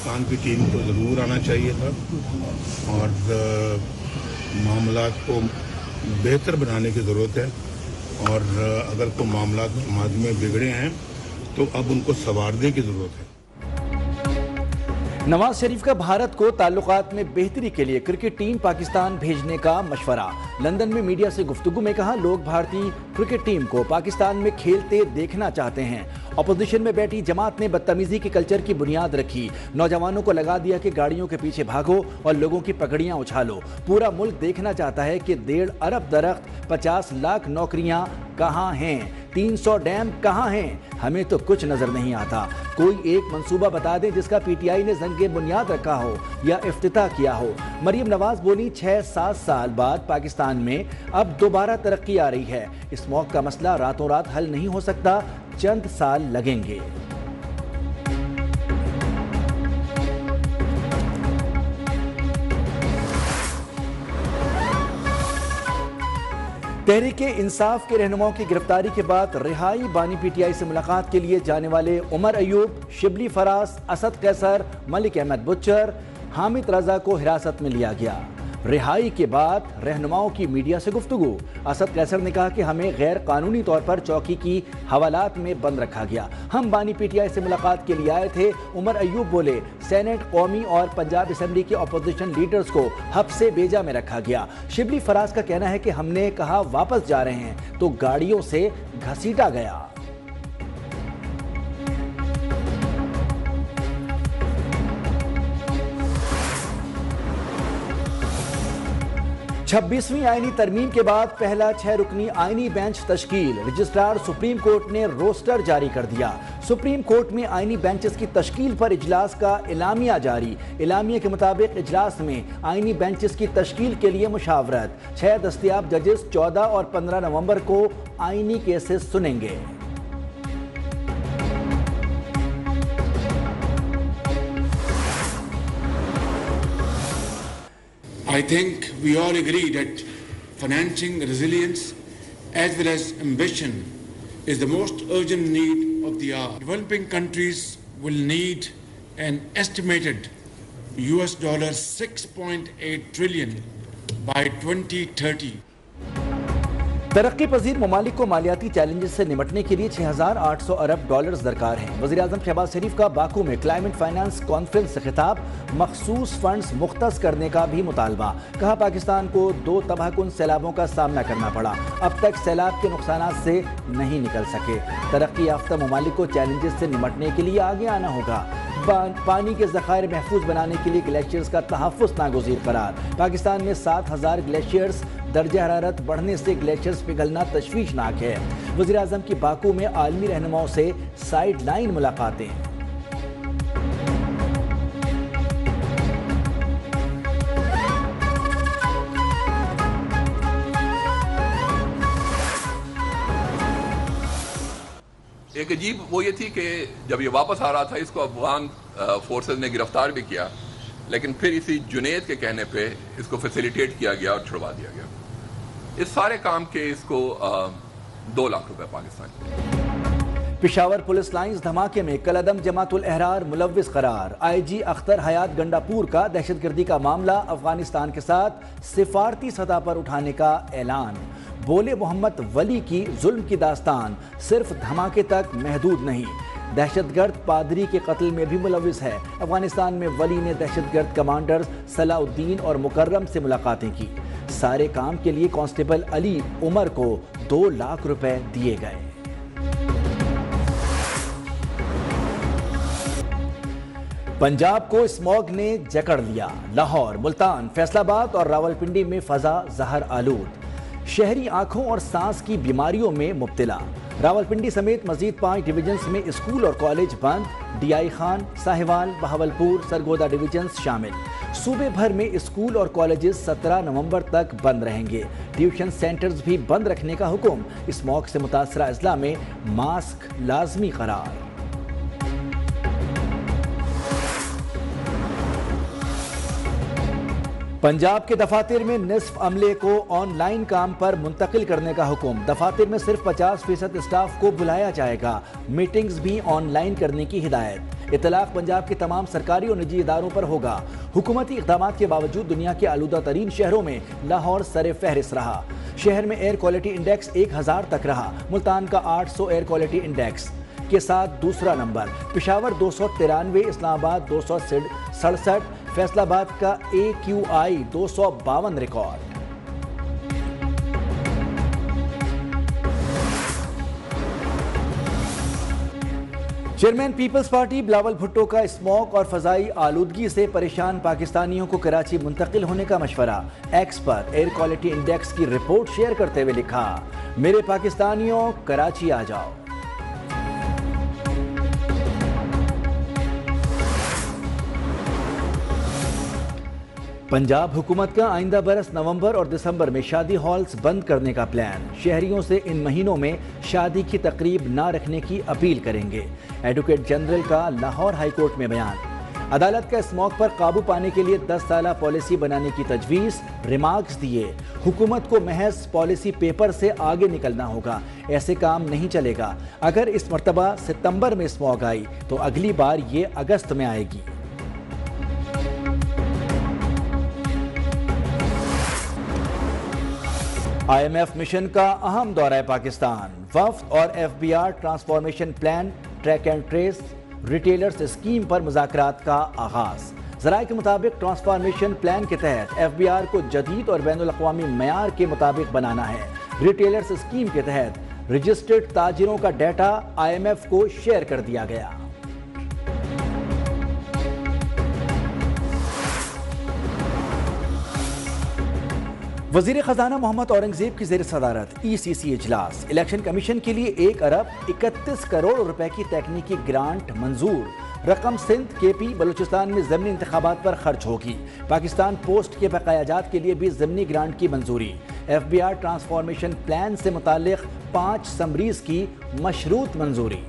पाकिस्तान की टीम को ज़रूर आना चाहिए था और मामलात को बेहतर बनाने की ज़रूरत है और अगर कोई मामलात समाज में बिगड़े हैं तो अब उनको संवारने की ज़रूरत है। नवाज शरीफ का भारत को ताल्लुकात में बेहतरी के लिए क्रिकेट टीम पाकिस्तान भेजने का मशवरा। लंदन में मीडिया से गुफ्तगू में कहा, लोग भारतीय क्रिकेट टीम को पाकिस्तान में खेलते देखना चाहते हैं। अपोजिशन में बैठी जमात ने बदतमीजी के कल्चर की बुनियाद रखी। नौजवानों को लगा दिया कि गाड़ियों के पीछे भागो और लोगों की पगड़ियां उछालो। पूरा मुल्क देखना चाहता है कि 1.5 अरब दरख्त, 50 लाख नौकरियां कहाँ हैं, 300 डैम कहाँ हैं, हमें तो कुछ नजर नहीं आता। कोई एक मंसूबा बता दें जिसका पीटीआई ने जंगे बुनियाद रखा हो या इफ्तिताह किया हो। मरियम नवाज बोली, 6-7 साल बाद पाकिस्तान में अब दोबारा तरक्की आ रही है। इस स्मॉग का मसला रातों रात हल नहीं हो सकता, चंद साल लगेंगे। तहरीक इंसाफ के रहनुमाओं की गिरफ्तारी के बाद रिहाई। बानी पीटीआई से मुलाकात के लिए जाने वाले उमर अयूब, शिबली फराज, असद कैसर, मलिक अहमद बुच्चर, हामिद रजा को हिरासत में लिया गया। रिहाई के बाद रहनुमाओं की मीडिया से गुफ्तगू। असद कैसर ने कहा कि हमें गैर कानूनी तौर पर चौकी की हवालात में बंद रखा गया। हम बानी पीटीआई से मुलाकात के लिए आए थे। उमर अयूब बोले, सेनेट, कौमी और पंजाब असम्बली के अपोजिशन लीडर्स को हब्से बेजा में रखा गया। शिबली फराज का कहना है कि हमने कहा वापस जा रहे हैं तो गाड़ियों से घसीटा गया। 26वीं आईनी तरमीम के बाद पहला 6 रुकनी आईनी बेंच तश्कील। रजिस्ट्रार सुप्रीम कोर्ट ने रोस्टर जारी कर दिया। सुप्रीम कोर्ट में आईनी बेंचेस की तश्कील पर इजलास का एलामिया जारी। एलामिया के मुताबिक इजलास में आईनी बेंचेस की तश्कील के लिए मुशावरत। 6 दस्तयाब जजेस 14 और 15 नवंबर को आईनी केसेस सुनेंगे। I think we all agree that financing resilience as well as ambition is the most urgent need of the hour. Developing countries will need an estimated $6.8 trillion by 2030. तरक्की पजीर ममालिक को मालियाती चैलेंजेस से निपटने के लिए 6,800 अरब डॉलर्स दरकार हैं। वज़ीर-ए-आज़म शहबाज शरीफ का बाकू में क्लाइमेट फाइनेंस कॉन्फ्रेंस से खिताब। मखसूस फंड्स मुख्तस करने का भी मुतालबा। कहा, पाकिस्तान को 2 तबाहकुन सैलाबों का सामना करना पड़ा, अब तक सैलाब के नुकसानात से नहीं निकल सके। तरक्की याफ्ता ममालिक को चैलेंजेस से निपटने के लिए आगे आना होगा। पानी के ज़खायर महफूज बनाने के लिए ग्लेशियर्स का तहफ़्फ़ुज़ नागुज़ीर करार। पाकिस्तान में 7,000 ग्लेशियर्स। दर्जा हरारत बढ़ने से ग्लेशियर्स पिघलना तशवीशनाक है। वज़ीर-ए-आज़म की बाकू में आलमी रहनुमाओं से साइड लाइन मुलाकातें। एक अजीब वो ये थी कि जब ये वापस आ रहा था इसको अफगान फोर्सेस ने गिरफ्तार भी किया, लेकिन फिर इसी जुनेद के कहने पे इसको फैसिलिटेट किया गया और छुड़वा दिया गया। इस सारे काम के इसको 2 लाख रुपए पाकिस्तान। पिशावर पुलिस लाइंस धमाके में कलअदम जमातुल अहरार मुलव्विस करार। आईजी अख्तर हयात गंडापुर का दहशतगर्दी का मामला अफगानिस्तान के साथ सिफारती सतह पर उठाने का ऐलान। बोले, मोहम्मद वली की जुल्म की दास्तान सिर्फ धमाके तक महदूद नहीं, दहशतगर्द पादरी के कत्ल में भी मुलव्विस है। अफगानिस्तान में वली ने दहशतगर्द कमांडर्स सलाउद्दीन और मुकर्रम से मुलाकातें की। सारे काम के लिए कांस्टेबल अली उमर को 2 लाख रुपए दिए गए। पंजाब को स्मॉग ने जकड़ लिया। लाहौर, मुल्तान, फैसलाबाद और रावलपिंडी में फजा जहर आलूद। शहरी आंखों और सांस की बीमारियों में मुब्तला। रावलपिंडी समेत मजीद 5 डिवीजन्स में स्कूल और कॉलेज बंद। डीआई खान, साहिवाल, बहावलपुर, सरगोदा डिवीजन्स शामिल। सूबे भर में स्कूल और कॉलेजेस 17 नवंबर तक बंद रहेंगे। ट्यूशन सेंटर्स भी बंद रखने का हुक्म। स्मॉग से मुतासरा अजला में मास्क लाजमी करार। पंजाब के दफातर में निस्फ अमले को ऑनलाइन काम पर मुंतकिल करने का हुक्म। दफातर में सिर्फ 50% स्टाफ को बुलाया जाएगा। मीटिंग्स भी ऑनलाइन करने की हिदायत। اطلاق پنجاب کے تمام سرکاری اور نجی اداروں پر ہوگا۔ حکومتی اقدامات کے باوجود دنیا کے آلودہ ترین شہروں میں لاہور سر فہرست رہا۔ شہر میں ایئر کوالٹی انڈیکس 1000 تک رہا۔ ملتان کا 800 ایئر کوالٹی انڈیکس کے ساتھ دوسرا نمبر، پشاور 293، اسلام آباد 267، فیصل آباد کا AQI 252 record. Chairman People's Party Bilawal Bhutto کا اسموگ اور فضائی آلودگی سے پریشان پاکستانیوں کو کراچی منتقل ہونے کا مشورہ۔ X per air quality index کی رپورٹ شیئر کرتے ہوئے لکھا، میرے پاکستانیوں کراچی آ جاؤ۔ پنجاب حکومت کا آئندہ برس نومبر اور دسمبر میں شادی ہالز بند کرنے کا پلان۔ شہریوں سے ان مہینوں میں شادی کی تقریب نہ رکھنے کی اپیل کریں گے۔ ایڈوکیٹ جنرل کا لاہور ہائی کورٹ میں بیان۔ عدالت کا اسموگ پر قابو پانے کے لیے 10 سالہ پالیسی بنانے کی تجویز، ریمارکس دیے۔ حکومت کو محض پالیسی پیپر سے آگے نکلنا ہوگا، ایسے کام نہیں چلے گا۔ اگر اس مرتبہ ستمبر میں اسموگ آئی تو اگلی بار یہ اگست میں آئے گی۔ IMF مشن کا اہم دورہ پاکستان۔ وفد اور FBR transformation plan, track and trace, retailers scheme پر مذاکرات کا آغاز۔ ذرائع کے مطابق ٹرانسفارمیشن پلان کے تحت FBR کو جدید اور بین الاقوامی معیار کے مطابق بنانا ہے۔ ریٹیلرز اسکیم کے تحت رجسٹرڈ تاجروں کا ڈیٹا IMF کو شیئر کر دیا گیا۔ وزیر خزانہ محمد اورنگزیب کی زیر صدارت ECC اجلاس۔ الیکشن کمیشن کے لیے 1 ارب 31 کروڑ روپے کی تکنیکی گرانٹ منظور۔ رقم سندھ، KP، بلوچستان میں ضمنی انتخابات پر خرچ ہوگی۔ پاکستان پوسٹ کے بقایا جات کے لیے بھی ضمنی گرانٹ کی منظوری۔ FBR ٹرانسفارمیشن پلان سے متعلق 5 سمریز کی مشروط منظوری۔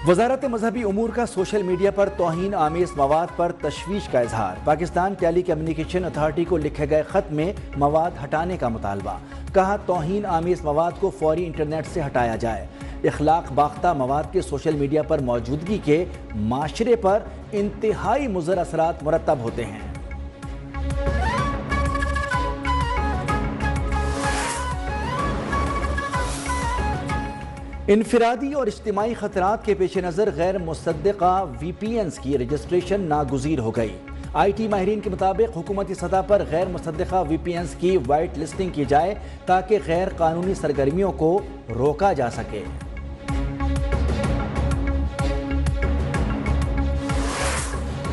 وزارت مذہبی امور کا سوشل میڈیا پر توہین آمیز مواد پر تشویش کا اظہار۔ پاکستان ٹیلی کمیونیکیشن اتھارٹی کو لکھے گئے خط میں مواد ہٹانے کا مطالبہ۔ کہا توہین آمیز مواد کو فوری انٹرنیٹ سے ہٹایا جائے۔ اخلاق باختہ مواد کے سوشل میڈیا پر موجودگی کے معاشرے پر انتہائی مضر اثرات مرتب ہوتے ہیں۔ انفرادی اور اجتماعی خطرات کے پیش نظر غیر مصدقہ VPNs کی رجسٹریشن ناگزیر ہو گئی۔ IT ماہرین کے مطابق حکومتی سطح پر غیر مصدقہ VPNs کی وائٹ لسٹنگ کی جائے تاکہ غیر قانونی سرگرمیوں کو روکا جا سکے۔